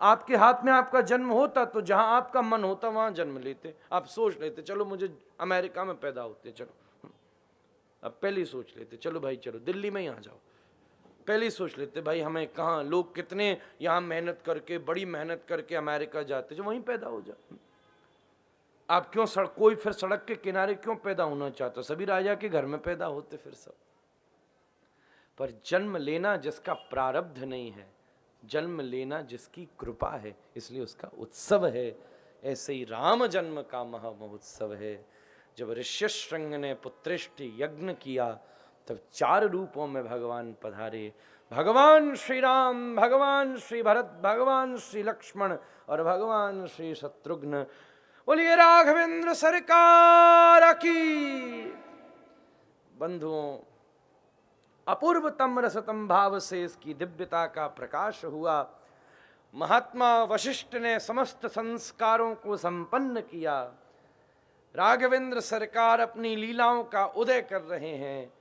आपके हाथ में आपका जन्म होता तो जहां आपका मन होता वहां जन्म लेते। आप सोच लेते चलो मुझे अमेरिका में पैदा होते, चलो अब पहले ही सोच लेते चलो भाई चलो दिल्ली में ही आ जाओ, पहले ही सोच लेते भाई हमें कहाँ, लोग कितने यहाँ मेहनत करके, बड़ी मेहनत करके अमेरिका जाते, जो वहीं पैदा हो जाए। आप क्यों कोई फिर सड़क के किनारे क्यों पैदा होना चाहता? सभी राजा के घर में पैदा होते फिर सब। पर जन्म लेना जिसका प्रारब्ध नहीं है, जन्म लेना जिसकी कृपा है, इसलिए उसका उत्सव है। ऐसे ही राम जन्म का महामहोत्सव है। जब ऋष्यशृंग ने पुत्रेष्टि यज्ञ किया तब 4 रूपों में भगवान पधारे। भगवान श्री राम, भगवान श्री भरत, भगवान श्री लक्ष्मण और भगवान श्री शत्रुघ्न। बोलिए राघवेंद्र सरकार की। बंधुओं, अपूर्वतम रसतम भाव से इसकी दिव्यता का प्रकाश हुआ। महात्मा वशिष्ठ ने समस्त संस्कारों को संपन्न किया। राघवेंद्र सरकार अपनी लीलाओं का उदय कर रहे हैं।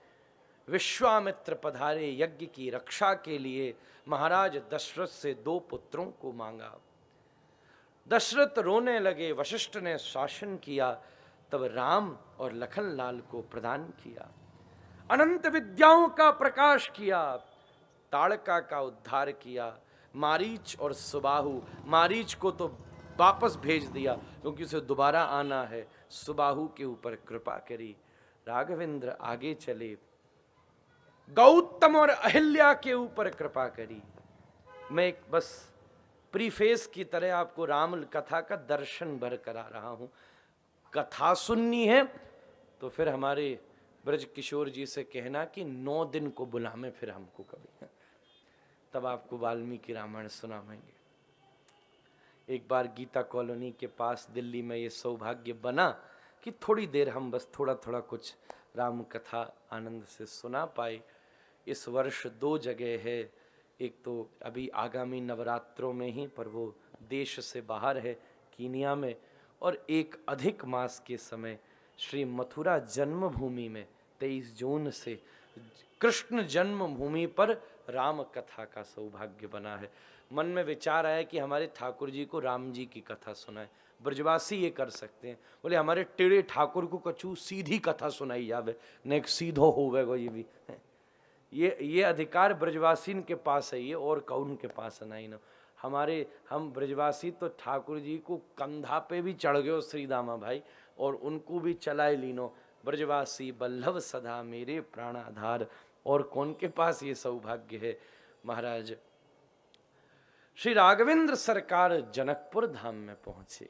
विश्वामित्र पधारे यज्ञ की रक्षा के लिए। महाराज दशरथ से 2 पुत्रों को मांगा। दशरथ रोने लगे, वशिष्ठ ने शासन किया। तब राम और लखन लाल को प्रदान किया। अनंत विद्याओं का प्रकाश किया। ताड़का का उद्धार किया। मारीच और सुबाहु, मारीच को तो वापस भेज दिया क्योंकि उसे दोबारा आना है। सुबाहु के ऊपर कृपा करी। राघवेंद्र आगे चले। गौतम और अहिल्या के ऊपर कृपा करी। मैं एक बस प्रीफेस की तरह आपको राम कथा का दर्शन भर करा रहा हूं। कथा सुननी है तो फिर हमारे ब्रज किशोर जी से कहना कि 9 दिन को बुलावें फिर हमको कभी, तब आपको वाल्मीकि रामायण सुनाएंगे। एक बार गीता कॉलोनी के पास दिल्ली में ये सौभाग्य बना कि थोड़ी देर हम बस थोड़ा थोड़ा कुछ राम कथा आनंद से सुना पाए। इस वर्ष 2 जगह है, एक तो अभी आगामी नवरात्रों में ही, पर वो देश से बाहर है, कीनिया में, और एक अधिक मास के समय श्री मथुरा जन्मभूमि में 23 जून से कृष्ण जन्मभूमि पर राम कथा का सौभाग्य बना है। मन में विचार आया कि हमारे ठाकुर जी को राम जी की कथा सुनाए। ब्रजवासी ये कर सकते हैं। बोले हमारे टेढ़े ठाकुर को कछु सीधी कथा सुनाई जावे, ने सीधो होवे गो। ये भी ये अधिकार ब्रजवासी के पास है, ये और कौन के पास नहीं ना। हम ब्रजवासी तो ठाकुर जी को कंधा पे भी चढ़ गए श्री दामा भाई, और उनको भी चलाए लीनो। ब्रजवासी बल्लभ सदा मेरे प्राणाधार, और कौन के पास ये सौभाग्य है। महाराज श्री राघवेंद्र सरकार जनकपुर धाम में पहुंचे।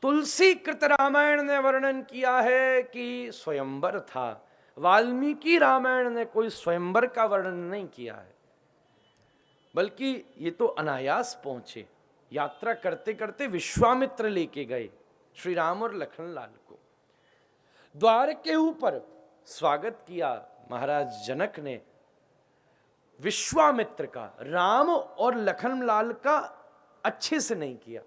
तुलसी कृत रामायण ने वर्णन किया है कि स्वयंवर था। वाल्मीकि रामायण ने कोई स्वयंवर का वर्णन नहीं किया है, बल्कि ये तो अनायास पहुंचे। यात्रा करते करते विश्वामित्र लेके गए श्री राम और लखन लाल को। द्वार के ऊपर स्वागत किया महाराज जनक ने विश्वामित्र का, राम और लखन लाल का अच्छे से नहीं किया।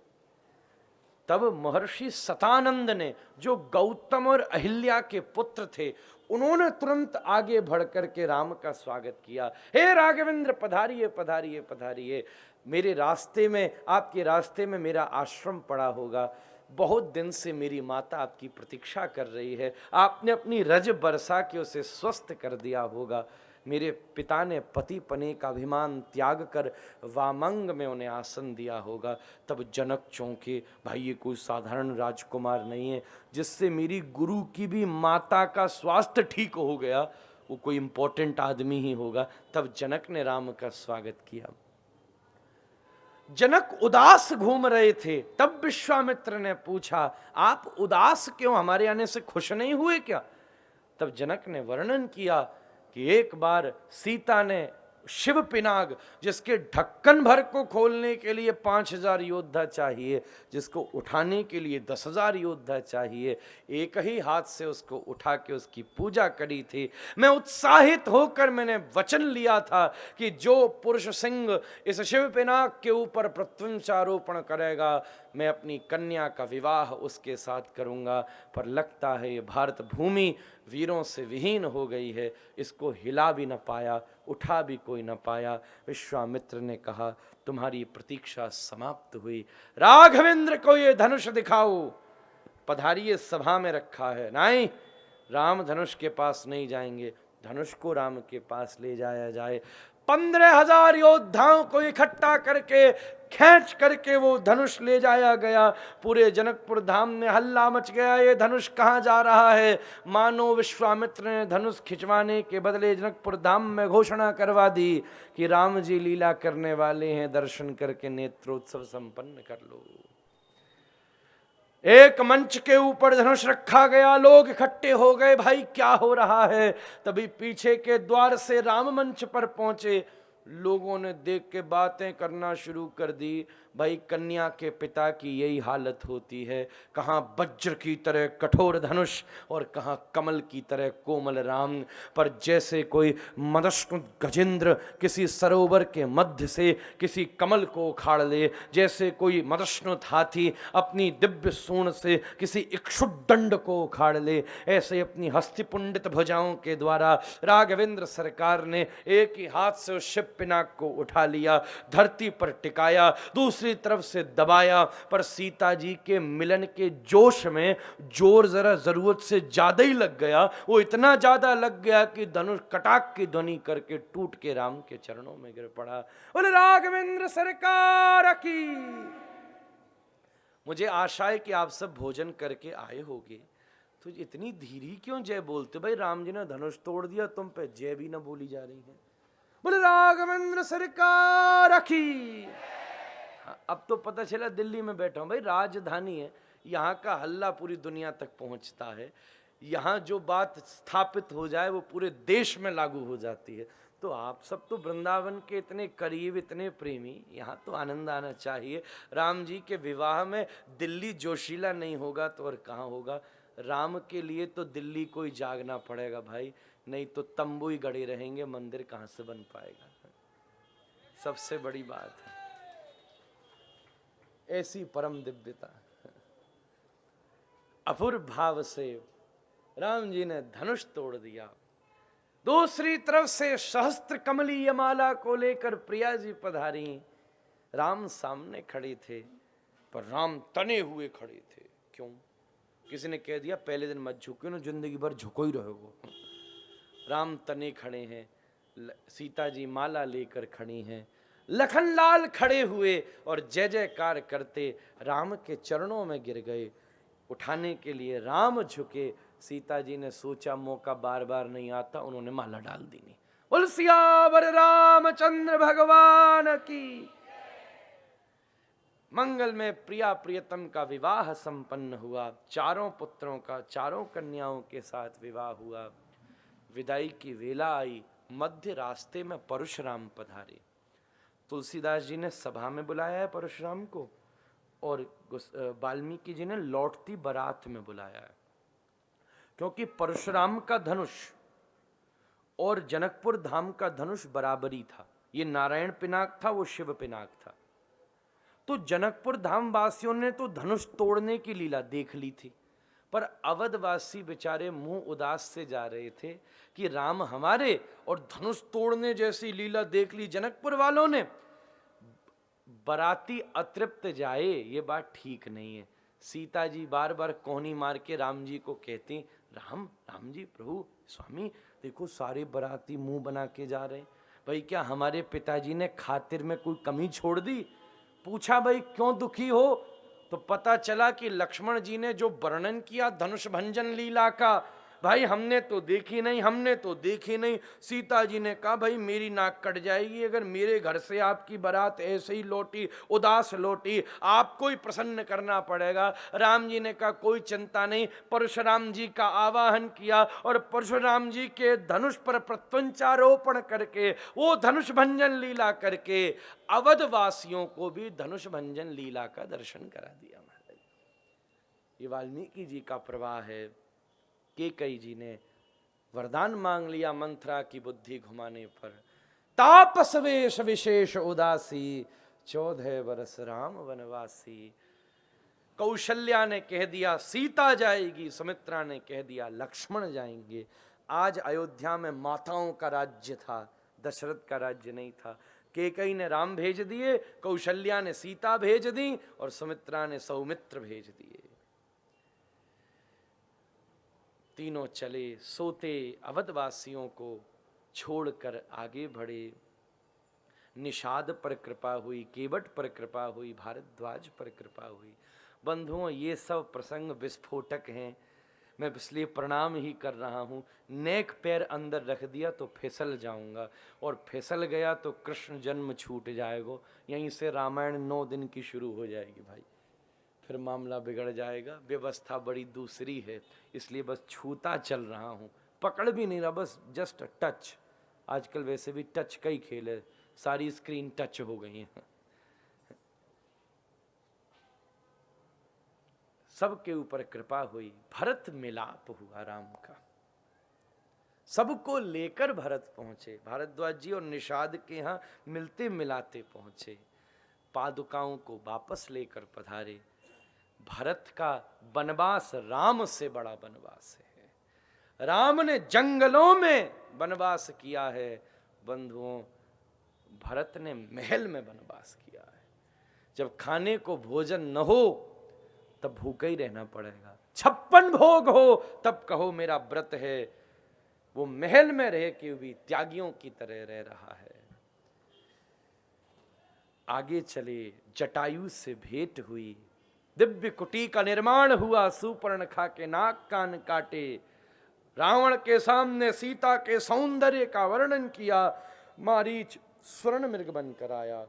तब महर्षि सतानंद ने, जो गौतम और अहिल्या के पुत्र थे, उन्होंने तुरंत आगे बढ़ करके राम का स्वागत किया। हे राघवेंद्र पधारिए पधारिए पधारिए, मेरे रास्ते में, आपके रास्ते में मेरा आश्रम पड़ा होगा। बहुत दिन से मेरी माता आपकी प्रतीक्षा कर रही है। आपने अपनी रज बरसा के उसे स्वस्थ कर दिया होगा। मेरे पिता ने पति पने का अभिमान त्याग कर वामंग में उन्हें आसन दिया होगा। तब जनक चौंके, भाई ये कोई साधारण राजकुमार नहीं है, जिससे मेरी गुरु की भी माता का स्वास्थ्य ठीक हो गया, वो कोई इंपॉर्टेंट आदमी ही होगा। तब जनक ने राम का स्वागत किया। जनक उदास घूम रहे थे, तब विश्वामित्र ने पूछा, आप उदास क्यों, हमारे आने से खुश नहीं हुए क्या? तब जनक ने वर्णन किया कि एक बार सीता ने शिव पिनाग, जिसके ढक्कन भर को खोलने के लिए 5000 योद्धा चाहिए, जिसको उठाने के लिए 10,000 योद्धा चाहिए, एक ही हाथ से उसको उठा के उसकी पूजा करी थी। मैं उत्साहित होकर मैंने वचन लिया था कि जो पुरुष सिंह इस शिव पिनाग के ऊपर प्रत्यंचारोपण करेगा, मैं अपनी कन्या का विवाह उसके साथ करूंगा। पर लगता है ये भारत भूमि वीरों से विहीन हो गई है, इसको हिला भी न पाया, उठा भी कोई न पाया। विश्वामित्र ने कहा तुम्हारी प्रतीक्षा समाप्त हुई, राघवेंद्र को ये धनुष दिखाओ। पधारिए, सभा में रखा है। नहीं, राम धनुष के पास नहीं जाएंगे, धनुष को राम के पास ले जाया जाए। 15,000 योद्धाओं को इकट्ठा करके खींच करके वो धनुष ले जाया गया। पूरे जनकपुर धाम में हल्ला मच गया, ये धनुष कहाँ जा रहा है। मानो विश्वामित्र ने धनुष खिंचवाने के बदले जनकपुर धाम में घोषणा करवा दी कि राम जी लीला करने वाले हैं, दर्शन करके नेत्रोत्सव संपन्न कर लो। एक मंच के ऊपर धनुष रखा गया, लोग इकट्ठे हो गए, भाई क्या हो रहा है। तभी पीछे के द्वार से राम मंच पर पहुंचे। लोगों ने देख के बातें करना शुरू कर दी, भाई कन्या के पिता की यही हालत होती है, कहाँ वज्र की तरह कठोर धनुष और कहाँ कमल की तरह कोमल राम। पर जैसे कोई मदस्नु गजेंद्र किसी सरोवर के मध्य से किसी कमल को उखाड़ ले, जैसे कोई मदस्नु हाथी अपनी दिव्य सूंड से किसी इक्षुदंड को उखाड़ ले, ऐसे अपनी हस्तिपुंडित भुजाओं के द्वारा राघवेंद्र सरकार ने एक ही हाथ से उस शिव पिनाक को उठा लिया, धरती पर टिकाया, दूसरी तरफ से दबाया। पर सीता जी के मिलन के जोश में जोर जरा जरूरत से ज्यादा ही लग गया। वो इतना ज्यादा लग गया कि धनुष कटाक की ध्वनि करके टूट के राम के चरणों में गिर पड़ा। बोले राघवेंद्र सरकार की। मुझे आशा है कि आप सब भोजन करके आए होगे, तो इतनी धीरी क्यों जय बोलते। भाई राम जी ने धनुष तोड़ दिया, तुम पे जय भी ना बोली जा रही है। बोले राघवेंद्र सरकार की। अब तो पता चला दिल्ली में बैठा हूं, भाई राजधानी है, यहाँ का हल्ला पूरी दुनिया तक पहुंचता है। यहाँ जो बात स्थापित हो जाए वो पूरे देश में लागू हो जाती है। तो आप सब तो वृंदावन के इतने करीब, इतने प्रेमी, यहाँ तो आनंद आना चाहिए। राम जी के विवाह में दिल्ली जोशीला नहीं होगा तो और कहाँ होगा। राम के लिए तो दिल्ली को ही जागना पड़ेगा भाई, नहीं तो तंबू ही गड़े रहेंगे, मंदिर कहाँ से बन पाएगा। सबसे बड़ी बात है ऐसी परम दिव्यता। अपूर्व भाव से राम जी ने धनुष तोड़ दिया। दूसरी तरफ से सहस्त्र कमलीय माला को लेकर प्रिया जी पधारी। राम सामने खड़े थे, पर राम तने हुए खड़े थे। क्यों? किसी ने कह दिया पहले दिन मत झुको ना, जिंदगी भर झुको ही रहोगे। राम तने खड़े हैं, सीता जी माला लेकर खड़ी हैं, लखनलाल खड़े हुए और जय जयकार करते राम के चरणों में गिर गए। उठाने के लिए राम झुके, सीता जी ने सोचा मौका बार बार नहीं आता, उन्होंने माला डाल दी। नहीं बोल सियावर रामचंद्र भगवान की। मंगल में प्रिया प्रियतम का विवाह संपन्न हुआ। चारों पुत्रों का चारों कन्याओं के साथ विवाह हुआ। विदाई की वेला आई, मध्य रास्ते में परशुराम पधारे। तुलसीदास जी ने सभा में बुलाया है परशुराम को, और वाल्मीकि जी ने लौटती बारात में बुलाया है। क्योंकि परशुराम का धनुष और जनकपुर धाम का धनुष बराबरी था। ये नारायण पिनाक था, वो शिव पिनाक था। तो जनकपुर धाम वासियों ने तो धनुष तोड़ने की लीला देख ली थी, पर अवधवासी बेचारे मुंह उदास से जा रहे थे कि राम हमारे और धनुष तोड़ने जैसी लीला देख ली जनकपुर वालों ने। बराती अतृप्त जाए, ये बात ठीक नहीं है। सीता जी बार बार कोहनी मार के राम जी को कहती, राम जी प्रभु स्वामी देखो सारे बराती मुंह बना के जा रहे हैं, भाई क्या हमारे पिताजी ने खातिर में कोई कमी छोड़ दी। पूछा भाई क्यों दुखी हो, तो पता चला कि लक्ष्मण जी ने जो वर्णन किया धनुष भंजन लीला का, भाई हमने तो देखी नहीं। सीता जी ने कहा भाई मेरी नाक कट जाएगी अगर मेरे घर से आपकी बारात ऐसे ही लौटी, उदास लौटी, आपको ही प्रसन्न करना पड़ेगा। राम जी ने कहा कोई चिंता नहीं। परशुराम जी का आवाहन किया और परशुराम जी के धनुष पर प्रत्यंचारोपण करके वो धनुष भंजन लीला करके अवधवासियों को भी धनुष भंजन लीला का दर्शन करा दिया। महाराज ये वाल्मीकि जी का प्रवाह है। कैकेयी जी ने वरदान मांग लिया मंथरा की बुद्धि घुमाने पर। तापस वेश विशेष उदासी, 14 बरस राम वनवासी। कौशल्या ने कह दिया सीता जाएगी, सुमित्रा ने कह दिया लक्ष्मण जाएंगे। आज अयोध्या में माताओं का राज्य था, दशरथ का राज्य नहीं था। केकई ने राम भेज दिए, कौशल्या ने सीता भेज दी और सुमित्रा ने सौमित्र भेज दिए। तीनों चले, सोते अवधवासियों को छोड़कर आगे बढ़े। निषाद पर कृपा हुई, केवट पर कृपा हुई, भारद्वाज पर कृपा हुई। बंधुओं, ये सब प्रसंग विस्फोटक हैं। मैं इसलिए प्रणाम ही कर रहा हूँ। नेक पैर अंदर रख दिया तो फिसल जाऊंगा, और फिसल गया तो कृष्ण जन्म छूट जाएगा। यहीं से रामायण 9 दिन की शुरू हो जाएगी भाई, फिर मामला बिगड़ जाएगा। व्यवस्था बड़ी दूसरी है, इसलिए बस छूता चल रहा हूँ, पकड़ भी नहीं रहा, बस जस्ट टच। आजकल वैसे भी टच का ही खेल है, सारी स्क्रीन टच हो गई हैं। सबके ऊपर कृपा हुई, भरत मिलाप हुआ राम का। सबको लेकर भरत पहुंचे, भारद्वाज जी और निषाद के यहाँ मिलते मिलाते पहुंचे। पादुकाओं को वापस लेकर पधारे। भरत का वनवास राम से बड़ा वनवास है। राम ने जंगलों में वनवास किया है, बंधुओं भरत ने महल में वनवास किया है। जब खाने को भोजन न हो तब भूखा ही रहना पड़ेगा, 56 भोग हो तब कहो मेरा व्रत है। वो महल में रह के भी त्यागियों की तरह रह रहा है। आगे चले, जटायु से भेंट हुई, दिव्य कुटी का निर्माण हुआ, सुपर्णखा के नाक कान काटे, रावण के सामने सीता के सौंदर्य का वर्णन किया, मारीच स्वर्ण मृग बन कर आया।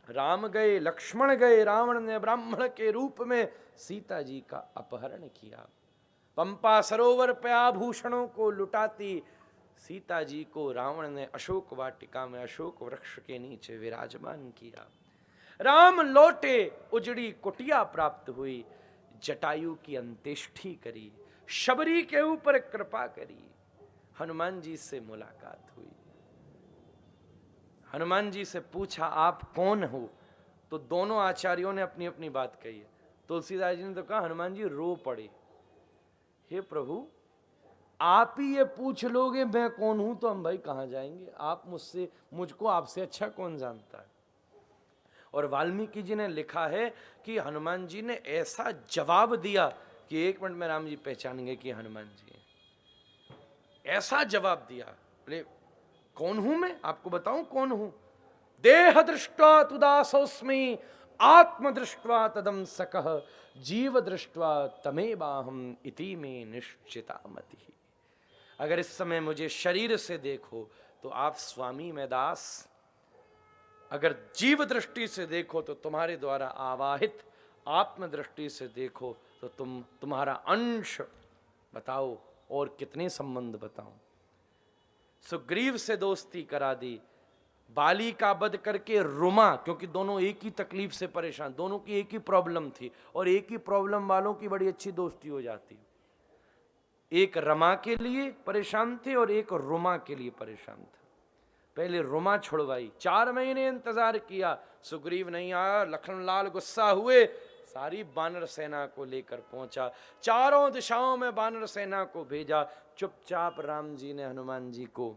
राम गए, लक्ष्मण गए, रावण ने ब्राह्मण के रूप में सीता जी का अपहरण किया। पंपा सरोवर पे आभूषणों को लुटाती सीता जी को रावण ने अशोक वाटिका में अशोक वृक्ष के नीचे विराजमान किया। राम लौटे, उजड़ी कुटिया प्राप्त हुई, जटायु की अंत्येष्टि करी, शबरी के ऊपर कृपा करी, हनुमान जी से मुलाकात हुई। हनुमान जी से पूछा आप कौन हो, तो दोनों आचार्यों ने अपनी अपनी बात कही है। तुलसीदास जी ने तो कहा, हनुमान जी रो पड़े, हे प्रभु आप ही ये पूछ लोगे मैं कौन हूं तो हम भाई कहां जाएंगे, आप मुझको आपसे अच्छा कौन जानता है। और वाल्मीकि जी ने लिखा है कि हनुमान जी ने ऐसा जवाब दिया कि 1 मिनट में राम जी पहचान गए कि हनुमान जी हैं। ऐसा जवाब दिया, बोले कौन हूं मैं, आपको बताऊं कौन हूं। देह दृष्ट्वा तुदासोस्मि, आत्म दृष्ट्वा तदम सकः, जीव दृष्ट्वा तमेवाहम इति में निश्चिता मति। अगर इस समय मुझे शरीर से देखो तो आप स्वामी में दास, अगर जीव दृष्टि से देखो तो तुम्हारे द्वारा आवाहित, आत्म दृष्टि से देखो तो तुम्हारा अंश। बताओ और कितने संबंध बताऊं। सुग्रीव से दोस्ती करा दी, बाली का वध करके रुमा, क्योंकि दोनों एक ही तकलीफ से परेशान, दोनों की एक ही प्रॉब्लम थी, और एक ही प्रॉब्लम वालों की बड़ी अच्छी दोस्ती हो जाती। एक रमा के लिए परेशान थे और एक रुमा के लिए परेशान था। पहले रुमा छुड़वाई, 4 महीने इंतजार किया, सुग्रीव नहीं आया, लखनलाल गुस्सा हुए, सारी बानर सेना को लेकर पहुंचा, चारों दिशाओं में बानर सेना को भेजा। चुपचाप राम जी ने हनुमान जी को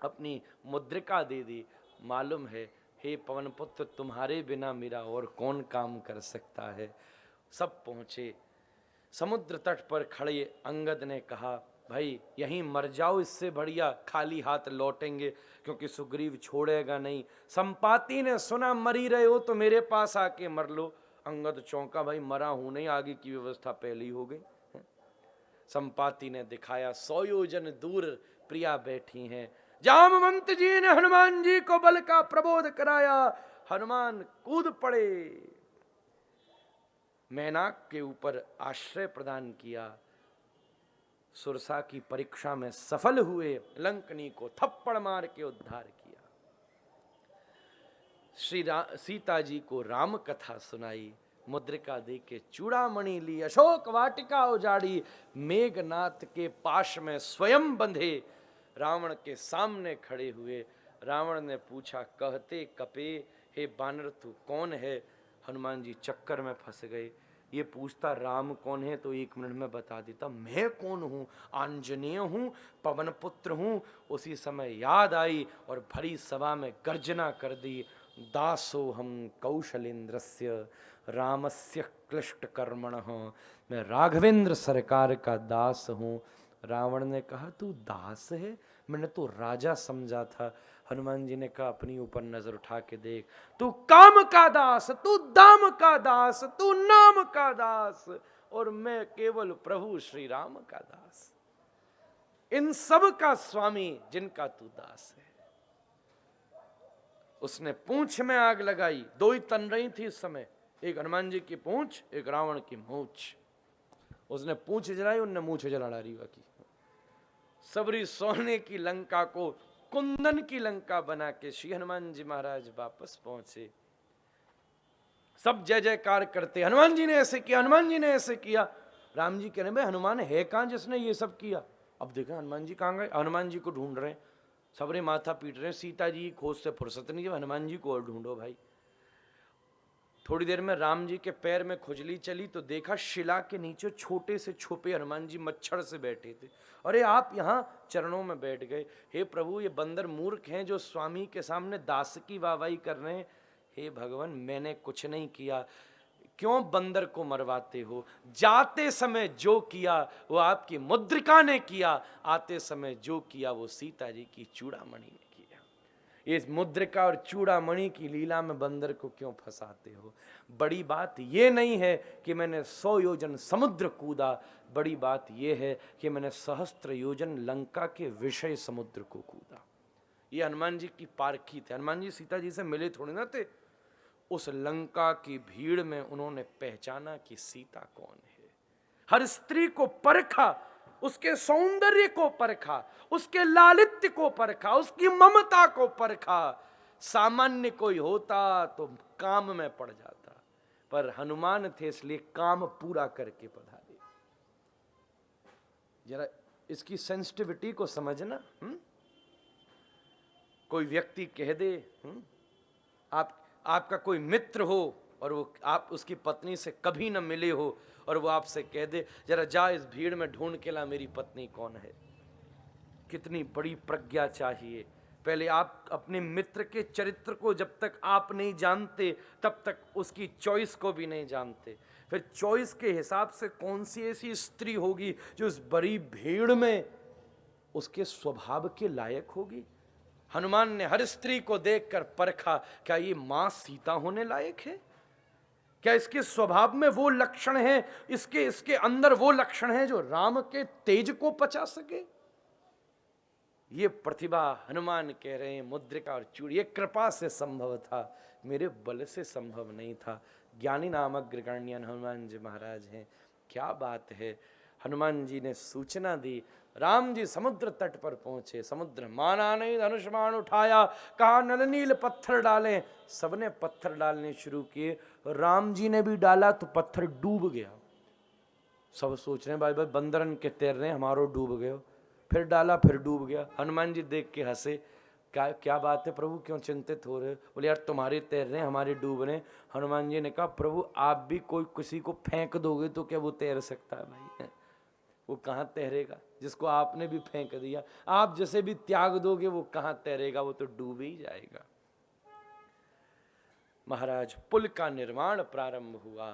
अपनी मुद्रिका दे दी। मालूम है हे पवन पुत्र, तुम्हारे बिना मेरा और कौन काम कर सकता है। सब पहुंचे, समुद्र तट पर खड़े अंगद ने कहा भाई यहीं मर जाओ, इससे बढ़िया खाली हाथ लौटेंगे, क्योंकि सुग्रीव छोड़ेगा नहीं। संपाति ने सुना मर ही रहे हो तो मेरे पास आके मर लो। अंगद चौंका, भाई मरा हूं नहीं, आगे की व्यवस्था पहले ही हो गई। संपाति ने दिखाया 100 योजन दूर प्रिया बैठी हैं। जामवंत जी ने हनुमान जी को बल का प्रबोध कराया, हनुमान कूद पड़े, मैनाक के ऊपर आश्रय प्रदान किया, सुरसा की परीक्षा में सफल हुए, लंकनी को थप्पड़ मार के उद्धार किया। सीता जी को राम कथा सुनाई, मुद्रिका दे के चूड़ामणि ली, अशोक वाटिका उजाड़ी, मेघनाथ के पाश में स्वयं बंधे रावण के सामने खड़े हुए। रावण ने पूछा कहते कपे, हे बानर तू कौन है। हनुमान जी चक्कर में फंस गए, ये पूछता राम कौन है तो 1 मिनट में बता देता, मैं कौन हूँ, आंजनेय हूँ, पवन पुत्र हूँ। उसी समय याद आई और भरी सभा में गर्जना कर दी, दासो हम कौशलेंद्रस्य रामस्य क्लिष्ट कर्मणः, मैं राघवेंद्र सरकार का दास हूँ। रावण ने कहा तू दास है, मैंने तो राजा समझा था। हनुमान जी ने कहा अपनी ऊपर नजर उठा के देख, तू काम का दास, तू दाम का दास, तू नाम का दास, और मैं केवल प्रभु श्री राम का दास, इन सब का स्वामी जिनका तू दास है। उसने पूंछ में आग लगाई, 2 ही तन रही थी इस समय, एक हनुमान जी की पूंछ, एक रावण की मूंछ। उसने पूंछ जलाई, उनने मूंछ जला डाली बाकी। सबरी सोने की लंका को कुंदन की लंका बना के श्री हनुमान जी महाराज वापस पहुंचे। सब जय जयकार करते, हनुमान जी ने ऐसे किया, हनुमान जी ने ऐसे किया। राम जी कह रहे भाई हनुमान है कहां जिसने ये सब किया। अब देखा हनुमान जी कहां गए, हनुमान जी को ढूंढ रहे हैं, सबरे माथा पीट रहे हैं, सीता जी की खोज से फुर्सत नहीं, जब हनुमान जी को और ढूंढो भाई। थोड़ी देर में राम जी के पैर में खुजली चली तो देखा शिला के नीचे छोटे से छुपे हनुमान जी मच्छर से बैठे थे। अरे आप यहाँ चरणों में बैठ गए, हे प्रभु ये बंदर मूर्ख हैं जो स्वामी के सामने दास की वाहवाही कर रहे हैं। हे भगवान मैंने कुछ नहीं किया, क्यों बंदर को मरवाते हो? जाते समय जो किया वो आपकी मुद्रिका ने किया, आते समय जो किया वो सीता जी की चूड़ामणि ने किया। इस मुद्रिका और चूड़ामणि की लीला में बंदर को क्यों फंसाते हो? बड़ी बात ये नहीं है कि मैंने 100 योजन समुद्र कूदा, बड़ी बात ये है कि मैंने सहस्त्र योजन लंका के विषय समुद्र को कूदा। ये हनुमान जी की पारखी थे। हनुमान जी सीता जी से मिले थोड़े ना थे, उस लंका की भीड़ में उन्होंने पहचाना कि सीता कौन है। हर स्त्री को परखा, उसके सौंदर्य को परखा, उसके लालित्य को परखा, उसकी ममता को परखा। सामान्य कोई होता तो काम में पड़ जाता, पर हनुमान थे इसलिए काम पूरा करके पधारे। जरा इसकी सेंसिटिविटी को समझना। कोई व्यक्ति कह दे, आपका कोई मित्र हो और वो आप उसकी पत्नी से कभी न मिले हो, और वो आपसे कह दे जरा जा इस भीड़ में ढूंढ के ला मेरी पत्नी कौन है। कितनी बड़ी प्रज्ञा चाहिए। पहले आप अपने मित्र के चरित्र को जब तक आप नहीं जानते तब तक उसकी चॉइस को भी नहीं जानते। फिर चॉइस के हिसाब से कौन सी ऐसी स्त्री होगी जो इस बड़ी भीड़ में उसके स्वभाव के लायक होगी। हनुमान ने हर स्त्री को देखकर परखा, क्या ये मां सीता होने लायक है? क्या इसके स्वभाव में वो लक्षण है, इसके अंदर वो लक्षण है जो राम के तेज को पचा सके? ये प्रतिभा हनुमान कह रहे हैं मुद्रिका और चूड़ी ये कृपा से संभव था, मेरे बल से संभव नहीं था। ज्ञानी नाम अग्रगण्य हनुमान जी महाराज हैं। क्या बात है। हनुमान जी ने सूचना दी, राम जी समुद्र तट पर पहुंचे। समुद्र माना नहीं, धनुष बाण उठाया, कहा नल नील पत्थर डालें। सबने पत्थर डालने शुरू किए, राम जी ने भी डाला तो पत्थर डूब गया। सब सोच रहे हैं भाई भाई बंदरन के तैर रहे हैं, हमारो डूब गए। फिर डाला फिर डूब गया। हनुमान जी देख के हंसे, क्या बात है प्रभु, क्यों चिंतित हो रहे? बोले यार तुम्हारे तैर रहे हैं, हमारे डूब रहे हैं। हनुमान जी ने कहा प्रभु आप भी कोई किसी को फेंक दोगे तो क्या वो तैर सकता है भाई? वो कहाँ तैरेगा? जिसको आपने भी फेंक दिया, आप जैसे भी त्याग दोगे वो कहाँ तैरेगा? वो तो डूब ही जाएगा। महाराज पुल का निर्माण प्रारंभ हुआ।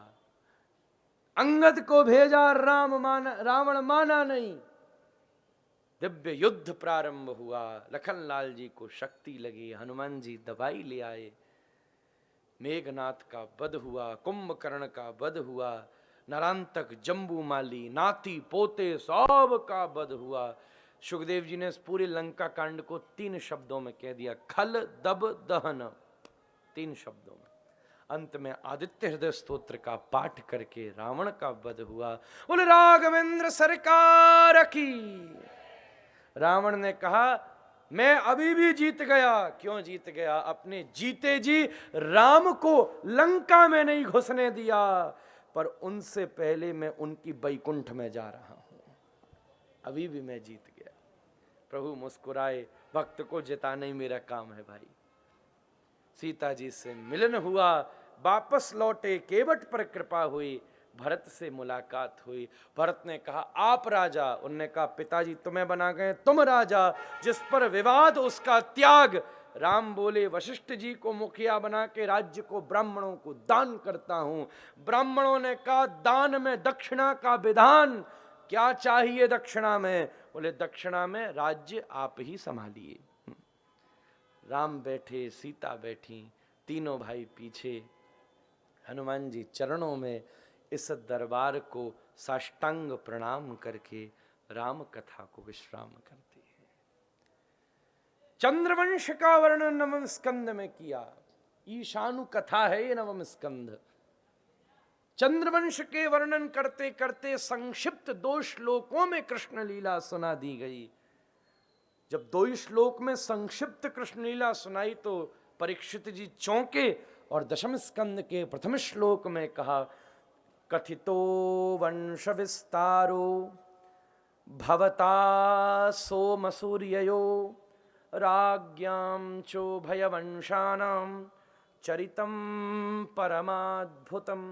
अंगद को भेजा, रावण माना नहीं। दिव्य युद्ध प्रारंभ हुआ। लखनलाल जी को शक्ति लगी, हनुमान जी दवाई ले आए। मेघनाथ का वध हुआ, कुंभकर्ण का वध हुआ, नरांतक, जम्बूमाली, नाती पोते सब का वध हुआ। सुखदेव जी ने इस पूरे लंका कांड को 3 शब्दों में कह दिया, खल दब दहन, 3 शब्दों में। अंत में आदित्य हृदय स्तोत्र का पाठ करके रावण का वध हुआ। बोले राघवेंद्र सरकार की। रावण ने कहा मैं अभी भी जीत गया। क्यों जीत गया? अपने जीते जी राम को लंका में नहीं घुसने दिया, पर उनसे पहले मैं उनकी बैकुंठ में जा रहा हूं। अभी भी मैं जीत गया। प्रभु मुस्कुराए, भक्त को जिताना ही मेरा काम है भाई। सीता जी से मिलन हुआ, वापस लौटे, केवट पर कृपा हुई। भरत से मुलाकात हुई। भरत ने कहा आप राजा, उनने कहा पिताजी तुम्हें बना गए तुम राजा। जिस पर विवाद उसका त्याग। राम बोले वशिष्ठ जी को मुखिया बना के राज्य को ब्राह्मणों को दान करता हूं। ब्राह्मणों ने कहा दान में दक्षिणा का विधान, क्या चाहिए दक्षिणा में? बोले दक्षिणा में राज्य आप ही संभालिए। राम बैठे, सीता बैठी, तीनों भाई पीछे, हनुमान जी चरणों में इस दरबार को साष्टांग प्रणाम करके राम कथा को विश्राम करते हैं। चंद्रवंश का वर्णन नवम स्कंद में किया। ईशानु कथा है ये नवम स्कंद। चंद्रवंश के वर्णन करते करते संक्षिप्त 2 श्लोकों में कृष्ण लीला सुना दी गई। जब 2 श्लोक में संक्षिप्त कृष्ण लीला सुनाई तो परीक्षित जी चौंके और दशम स्कंद के प्रथम श्लोक में कहा कथितो वंश विस्तारो भवता सोमसूर्ययो राज्ञां चोभयवंशानां चरितम परमाद्भुतम।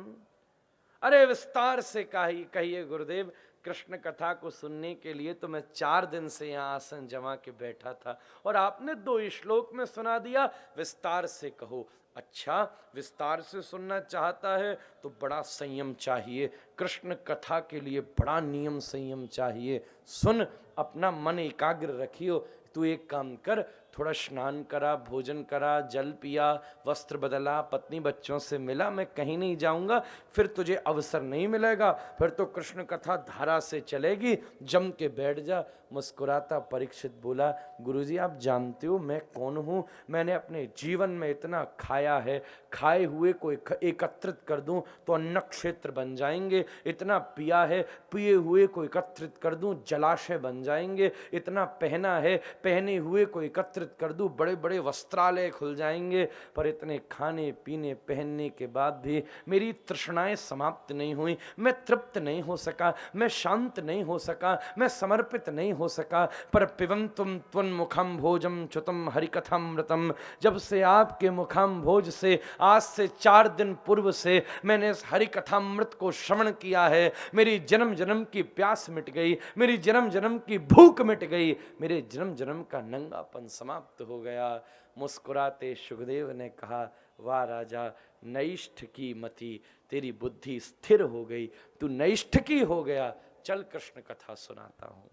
अरे विस्तार से कहिए गुरुदेव, कृष्ण कथा को सुनने के लिए तो मैं 4 दिन से यहाँ आसन जमा के बैठा था और आपने 2 श्लोक में सुना दिया, विस्तार से कहो। अच्छा, विस्तार से सुनना चाहता है तो बड़ा संयम चाहिए। कृष्ण कथा के लिए बड़ा नियम संयम चाहिए। सुन, अपना मन एकाग्र रखियो। तू एक काम कर, थोड़ा स्नान करा, भोजन करा, जल पिया, वस्त्र बदला, पत्नी बच्चों से मिला, मैं कहीं नहीं जाऊंगा, फिर तुझे अवसर नहीं मिलेगा, फिर तो कृष्ण कथा धारा से चलेगी, जम के बैठ जा। मुस्कुराता परीक्षित बोला गुरुजी आप जानते हो मैं कौन हूँ? मैंने अपने जीवन में इतना खाया है, खाए हुए को एकत्रित कर दूं तो अन्न क्षेत्र बन जाएंगे। इतना पिया है, पिए हुए को एकत्रित कर दूं जलाशय बन जाएंगे। इतना पहना है, पहने हुए को एकत्रित कर दूं बड़े बड़े वस्त्रालय खुल जाएंगे। पर इतने खाने पीने पहनने के बाद भी मेरी तृष्णाएं समाप्त नहीं हुई, मैं तृप्त नहीं हो सका, मैं शांत नहीं हो सका, मैं समर्पित नहीं हो सका। पर पिबंतुम त्वन्मुखम भोजम च्युतम हरिकथामृतम, जब से आपके मुखम भोज से आज से 4 दिन पूर्व से मैंने इस हरिकथामृत को श्रवण किया है, मेरी जन्म जन्म की प्यास मिट गई, मेरी जन्म जन्म की भूख मिट गई, मेरे जन्म जन्म का नंगापन समाप्त हो गया। मुस्कुराते सुखदेव ने कहा वाह राजा, नैष्ठ की मति, तेरी बुद्धि स्थिर हो गई, तू नैष्ठ की हो गया। चल कृष्ण कथा सुनाता हूं।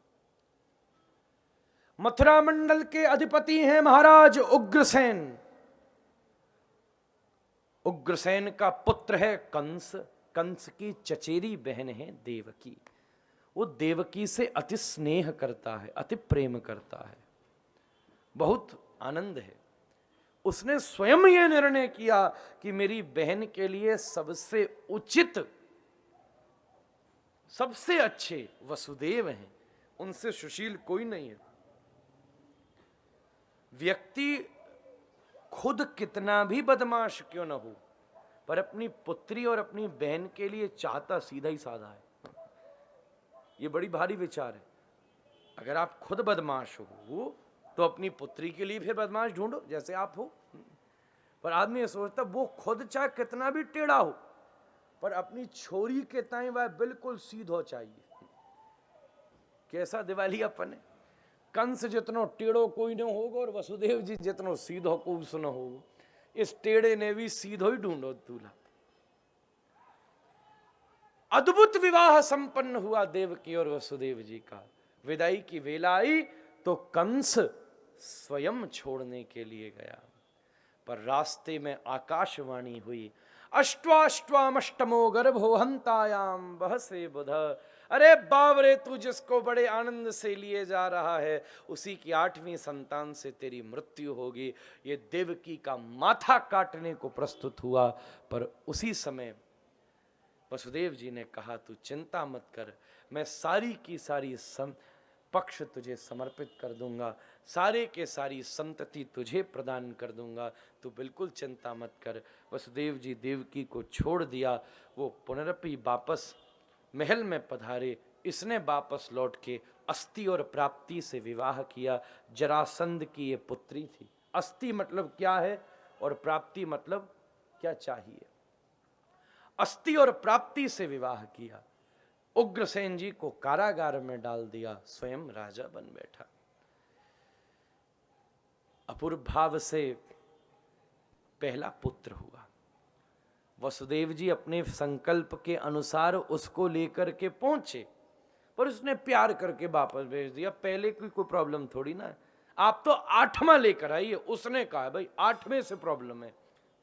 मथुरा मंडल के अधिपति हैं महाराज उग्रसेन। उग्रसेन का पुत्र है कंस। कंस की चचेरी बहन है देवकी। वो देवकी से अति स्नेह करता है, अति प्रेम करता है, बहुत आनंद है। उसने स्वयं यह निर्णय किया कि मेरी बहन के लिए सबसे उचित, सबसे अच्छे वसुदेव हैं, उनसे सुशील कोई नहीं है। व्यक्ति खुद कितना भी बदमाश क्यों न हो, पर अपनी पुत्री और अपनी बहन के लिए चाहता सीधा ही साधा है। ये बड़ी भारी विचार है। अगर आप खुद बदमाश हो तो अपनी पुत्री के लिए फिर बदमाश ढूंढो जैसे आप हो। पर आदमी ये सोचता वो खुद चाहे कितना भी टेढ़ा हो, पर अपनी छोरी के ताई वह बिल्कुल सीधो चाहिए। कैसा दिवालियापन है। कंस जितनो टेढ़ो कोई न होगा और वसुदेव जी जितनो सीधो कोई सुन होगा। इस टेढ़े ने भी सीधो ही ढूंढो दूल्हा। अद्भुत विवाह संपन्न हुआ देवकी और वसुदेव जी का। विदाई की वेला आई तो कंस स्वयं छोड़ने के लिए गया, पर रास्ते में आकाशवाणी हुई, अष्टाष्टामष्टमो गर्भो हंतायाम बहसे बुध। अरे बावरे, तू जिसको बड़े आनंद से लिए जा रहा है उसी की 8वीं संतान से तेरी मृत्यु होगी। ये देवकी का माथा काटने को प्रस्तुत हुआ, पर उसी समय वसुदेव जी ने कहा तू चिंता मत कर, मैं सारी की सारी पक्ष तुझे समर्पित कर दूंगा, सारे के सारी संतति तुझे प्रदान कर दूंगा, तू बिल्कुल चिंता मत कर। वसुदेव जी देवकी को छोड़ दिया। वो पुनरपि वापस महल में पधारे। इसने वापस लौट के अस्ति और प्राप्ति से विवाह किया। जरासंध की ये पुत्री थी। अस्ति मतलब क्या है और प्राप्ति मतलब क्या चाहिए। अस्ति और प्राप्ति से विवाह किया, उग्रसेन जी को कारागार में डाल दिया, स्वयं राजा बन बैठा। अपूर्व भाव से पहला पुत्र हुआ। वसुदेव जी अपने संकल्प के अनुसार उसको लेकर के पहुंचे, पर उसने प्यार करके वापस भेज दिया। पहले की कोई प्रॉब्लम थोड़ी ना है, आप तो 8वां लेकर आइए। उसने कहा भाई 8वें से प्रॉब्लम है,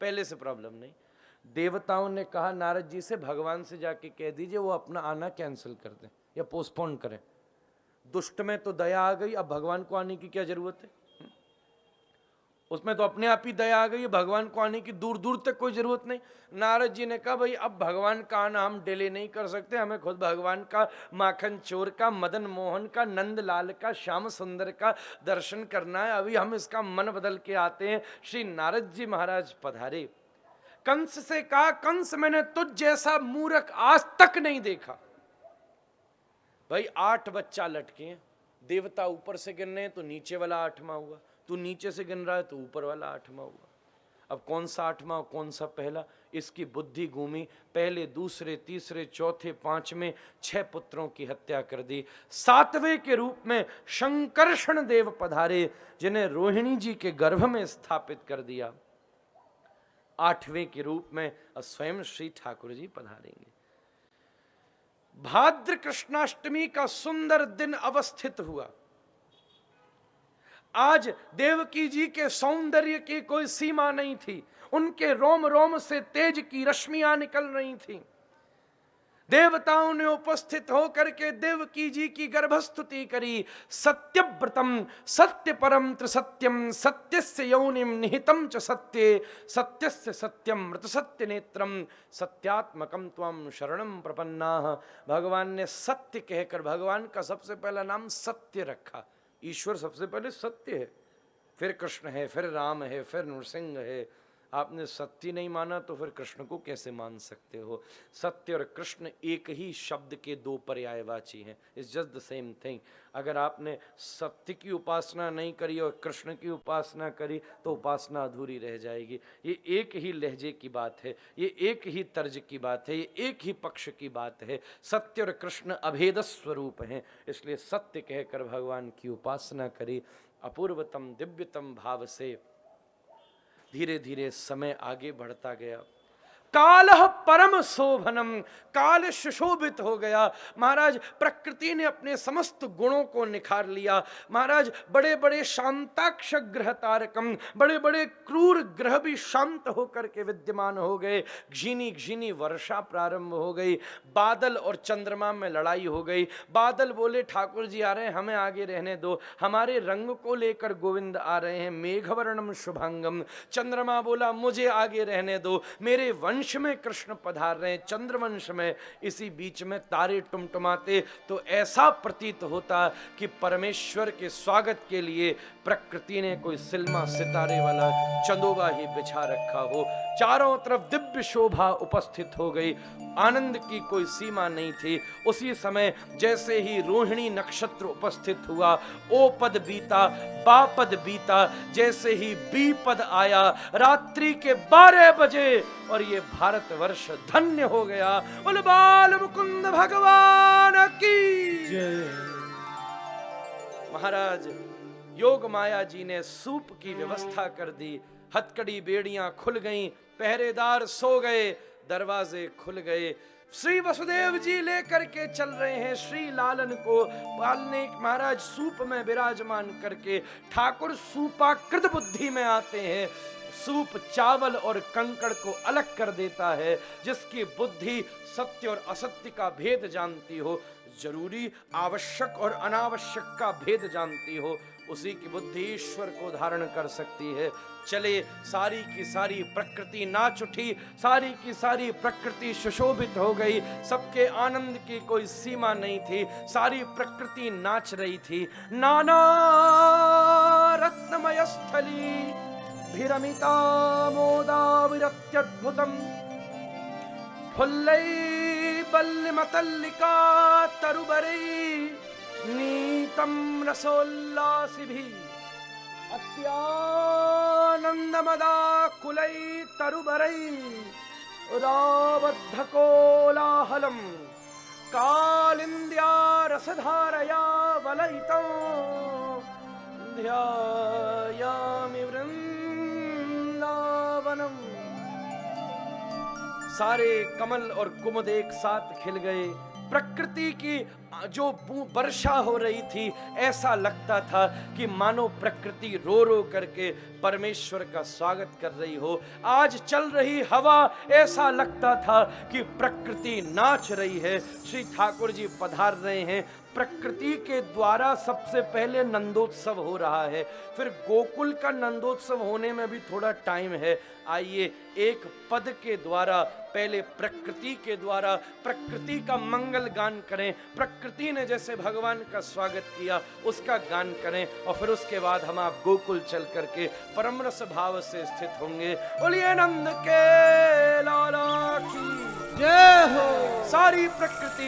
पहले से प्रॉब्लम नहीं। देवताओं ने कहा नारद जी से भगवान से जाके कह दीजिए वो अपना आना कैंसिल कर दें या पोस्टपोन करें। दुष्ट में तो दया आ गई, अब भगवान को आने की क्या जरूरत है? उसमें तो अपने आप ही दया आ गई, भगवान को आने की दूर दूर तक कोई जरूरत नहीं। नारद जी ने कहा भाई अब भगवान का आना हम डिले नहीं कर सकते, हमें खुद भगवान का, माखन चोर का, मदन मोहन का, नंद लाल का, श्याम सुंदर का दर्शन करना है। अभी हम इसका मन बदल के आते हैं। श्री नारद जी महाराज पधारे। कंस से कहा कंस मैंने तुझ जैसा मूर्ख आज तक नहीं देखा। भाई 8 बच्चा लटके हैं, देवता ऊपर से गिन रहे हैं तो नीचे वाला 8वां हुआ, तू नीचे से गिन रहा है तो ऊपर वाला 8वां हुआ। अब कौन सा 8वां कौन सा पहला? इसकी बुद्धि घूमी। पहले, दूसरे, तीसरे, चौथे, 5वें 6 पुत्रों की हत्या कर दी। 7वें के रूप में शंकर्षण देव पधारे, जिन्हें रोहिणी जी के गर्भ में स्थापित कर दिया। 8वें के रूप में स्वयं श्री ठाकुर जी पधारेंगे। भाद्र कृष्णाष्टमी का सुंदर दिन अवस्थित हुआ। आज देवकी जी के सौंदर्य की कोई सीमा नहीं थी, उनके रोम रोम से तेज की रश्मियां निकल रही थीं। देवताओं ने उपस्थित होकर के देवकी जी की गर्भस्तुति करी। सत्यव्रतम सत्य परम त्रिसत्यम सत्यस्य योनिम निहितम च सत्ये सत्यस्य सत्यम मृत सत्य नेत्रम सत्यात्मकम त्वम शरणम प्रपन्नाः। भगवान ने सत्य कहकर भगवान का सबसे पहला नाम सत्य रखा। ईश्वर सबसे पहले सत्य है, फिर कृष्ण है, फिर राम है, फिर नृसिंह है। आपने सत्य नहीं माना तो फिर कृष्ण को कैसे मान सकते हो? सत्य और कृष्ण एक ही शब्द के 2 पर्यायवाची हैं, it's just the same thing. अगर आपने सत्य की उपासना नहीं करी और कृष्ण की उपासना करी तो उपासना अधूरी रह जाएगी। ये एक ही लहजे की बात है, ये एक ही तर्ज की बात है, ये एक ही पक्ष की बात है। सत्य और कृष्ण अभेद स्वरूप हैं, इसलिए सत्य कहकर भगवान की उपासना करी। अपूर्वतम दिव्यतम भाव से धीरे धीरे समय आगे बढ़ता गया। कालः परम शोभनम, काल सुशोभित हो गया। महाराज प्रकृति ने अपने समस्त गुणों को निखार लिया। महाराज बड़े बड़े शांताक्ष ग्रह तारकम, बड़े बड़े क्रूर ग्रह भी शांत होकर के विद्यमान हो गए। घिनी घिनी वर्षा प्रारंभ हो गई। बादल और चंद्रमा में लड़ाई हो गई। बादल बोले ठाकुर जी आ रहे हैं, हमें आगे रहने दो, हमारे रंग को लेकर गोविंद आ रहे हैं, मेघवर्णम शुभांगम। चंद्रमा बोला मुझे आगे रहने दो, मेरे वंश में कृष्ण पधार रहे हैं, चंद्रवंश में। इसी बीच में तारे टुमटुमाते तो ऐसा प्रतीत होता कि परमेश्वर के स्वागत के लिए प्रकृति ने कोई सिल्मा सितारे वाला चंदोबा ही बिछा रखा हो। चारों तरफ दिव्य शोभा उपस्थित हो गई, आनंद की कोई सीमा नहीं थी। उसी समय जैसे ही रोहिणी नक्षत्र उपस्थित हुआ, ओ पद बीता, बा पद बीता, जैसे ही बी पद आया, रात्रि के 12 बजे और ये भारतवर्ष धन्य हो गया। बोले बाल मुकुंद भगवान की जय। महाराज योग माया जी ने सूप की व्यवस्था कर दी। हथकड़ी बेड़ियां खुल गईं, पहरेदार सो गए, दरवाजे खुल गए। श्री वसुदेव जी लेकर के चल रहे हैं श्री लालन को पालने। महाराज सूप में विराजमान करके ठाकुर सूपाकृत बुद्धि में आते हैं। सूप चावल और कंकड़ को अलग कर देता है। जिसकी बुद्धि सत्य और असत्य का भेद जानती हो, जरूरी आवश्यक और अनावश्यक का भेद जानती हो, उसी की बुद्धि ईश्वर को धारण कर सकती है। चले सारी की सारी प्रकृति नाच उठी, सारी की सारी प्रकृति सुशोभित हो गई। सबके आनंद की कोई सीमा नहीं थी, सारी प्रकृति नाच रही थी। नाना रत्नमय स्थली भिरमिता मोदा विरत्यद्भुतम फुल्लै बल्लिमतल्लिका तरुबरै नीतम रसोल्लासिभिः अत्यानन्दमदाकुलै तरुबरै उदाबद्ध कोलाहलम कालिंद्या रसधारया वलयितं ध्यायामि वृंदावनम। सारे कमल और कुमुद एक साथ खिल गए। प्रकृति की जो वर्षा हो रही थी, ऐसा लगता था कि मानो प्रकृति रो रो करके परमेश्वर का स्वागत कर रही हो। आज चल रही हवा, ऐसा लगता था कि प्रकृति नाच रही है। श्री ठाकुर जी पधार रहे हैं। प्रकृति के द्वारा सबसे पहले नंदोत्सव हो रहा है, फिर गोकुल का नंदोत्सव होने में भी थोड़ा टाइम है। आइए एक पद के द्वारा पहले प्रकृति के द्वारा प्रकृति का मंगल गान करें। प्रकृति ने जैसे भगवान का स्वागत किया उसका गान करें, और फिर उसके बाद हम आप गोकुल चल करके परम रस भाव से स्थित होंगे। बोलिए नंद के लाला की जय हो। सारी प्रकृति